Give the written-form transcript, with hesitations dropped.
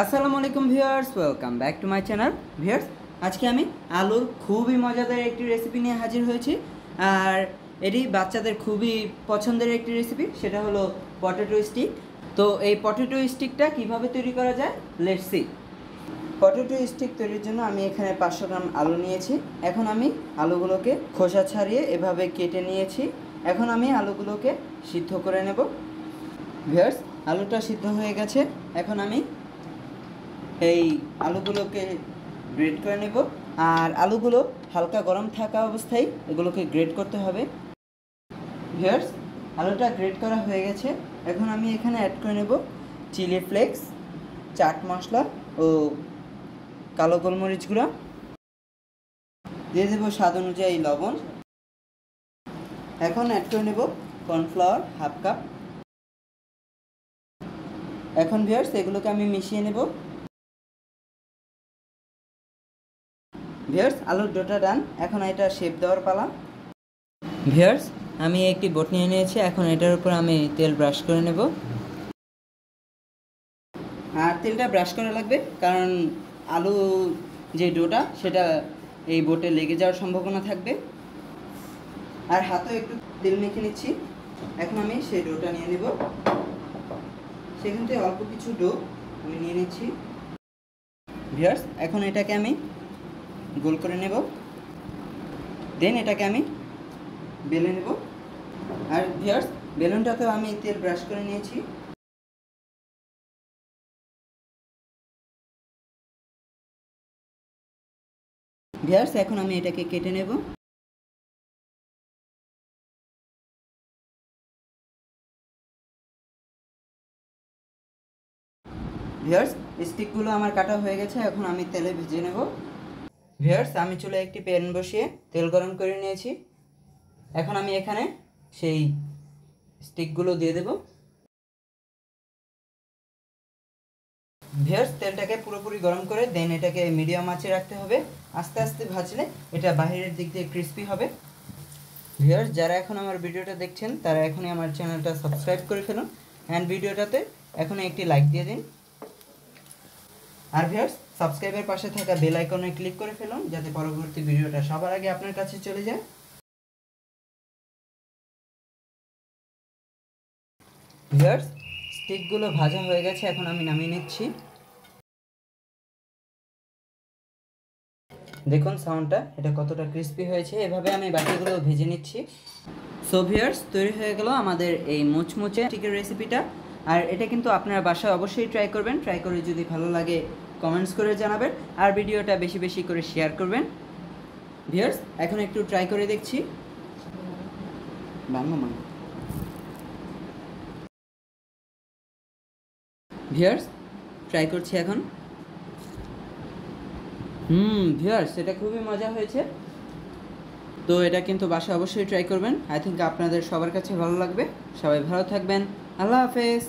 আসসালামু আলাইকুম viewers, welcome back to my channel. Viewers, আজকে আমি আলুর খুবই মজাদার একটি রেসিপি নিয়ে হাজির হয়েছি। আর এটি বাচ্চাদের খুবই পছন্দের একটি রেসিপি, সেটা হলো পটেটো স্টিক। তো এই পটেটো স্টিকটা কিভাবে তৈরি করা যায়, লেটস সি। পটেটো স্টিক তৈরির জন্য আমি এখানে 500 গ্রাম আলু নিয়েছি। এখন আমি আলুগুলোকে খোসা ছাড়িয়ে এভাবে কেটে নিয়েছি। এখন আমি আলুগুলোকে সিদ্ধ করে নেব। ভিউয়ার্স, আলুটা সিদ্ধ হয়ে গেছে। এখন আমি এই আলুগুলোকে গ্রেট করে নেব। আর আলুগুলো হালকা গরম থাকা অবস্থায় এগুলোকে গ্রেট করতে হবে। ভিউয়ার্স, আলুটা গ্রেট করা হয়ে গেছে। এখন আমি এখানে অ্যাড করে নেব চিলি ফ্লেক্স, চাট মশলা ও কালো গোলমরিচ গুঁড়া। দিয়ে দেবো স্বাদ অনুযায়ী লবণ। এখন অ্যাড করে নেব কর্নফ্লাওয়ার হাফ কাপ। এখন ভিউয়ার্স, এগুলোকে আমি মিশিয়ে নেব। ভিউয়ার্স, আলুর ডোটা ডান। এখন এটা শেপ দেওয়ার পালা। ভিউয়ার্স, আমি একটি বোট নিয়ে নিয়েছি। এখন এটার উপর আমি তেল ব্রাশ করে নেব। আর তেলটা ব্রাশ করা লাগবে, কারণ আলু যে ডোটা সেটা এই বোটে লেগে যাওয়ার সম্ভাবনা থাকবে। আর হাতেও একটু তেল মেখে নিচ্ছি। এখন আমি সেই ডোটা নিয়ে নেব। সেখান থেকে অল্প কিছু ডো আমি নিয়ে নিচ্ছি। ভিউয়ার্স, এখন এটাকে আমি গোল করে নেব। দেন এটাকে আমি বেলে নেব। আর ভিউয়ার্স, বেলুনটাতেও আমি তেল ব্রাশ করে নিয়েছি। ভিউয়ার্স, এখন আমি এটাকে কেটে নেব। ভিউয়ার্স, স্টিকগুলো আমার কাটা হয়ে গেছে। এখন আমি তেলে ভেজে নেব। ভিউয়ার্স, আমি চুলায় একটি প্যান বসিয়ে তেল গরম করে নিয়েছি। এখন আমি এখানে সেই স্টিকগুলো দিয়ে দেব। ভিউয়ার্স, তেলটাকে পুরোপুরি গরম করে দেন এটাকে মিডিয়াম আঁচে রাখতে হবে। আস্তে আস্তে ভাজলে এটা বাহিরের দিক দিয়ে ক্রিস্পি হবে। ভিউয়ার্স, যারা এখন আমার ভিডিওটা দেখছেন তারা এখনই আমার চ্যানেলটা সাবস্ক্রাইব করে ফেলুন অ্যান্ড ভিডিওটাতে এখনই একটি লাইক দিয়ে দিন। আর ভিউয়ার্স, সাবস্ক্রাইবের পাশে থাকা বেল আইকনে ক্লিক করে ফেলুন, যাতে পরবর্তী ভিডিওটা সবার আগে আপনার কাছে চলে যায়। ভিউয়ার্স, স্টিকগুলো ভাজা হয়ে গেছে। এখন আমি নামিয়ে নিচ্ছি। দেখুন সাউন্ডটা, এটা কতটা ক্রিস্পি হয়েছে। এভাবে আমি বাকিগুলো ভেজে নিচ্ছি। সো ভিউয়ার্স, তৈরি হয়ে গেল আমাদের এই মুচমুচে স্টিকের রেসিপিটা। আর এটা কিন্তু আপনারা বাসায় অবশ্যই ট্রাই করবেন। ট্রাই করে যদি ভালো লাগে কমেন্টস করে জানাবেন, আর ভিডিওটা বেশি বেশি করে শেয়ার করবেন। ভিউয়ার্স, এখন একটু ট্রাই করে দেখছি। ভিউয়ার্স, ট্রাই করছি এখন। ভিউয়ার্স, এটা খুবই মজা হয়েছে। তো এটা কিন্তু বাসায় অবশ্যই ট্রাই করবেন। আই থিঙ্ক আপনাদের সবার কাছে ভালো লাগবে। সবাই ভালো থাকবেন। আল্লাহ হাফেজ।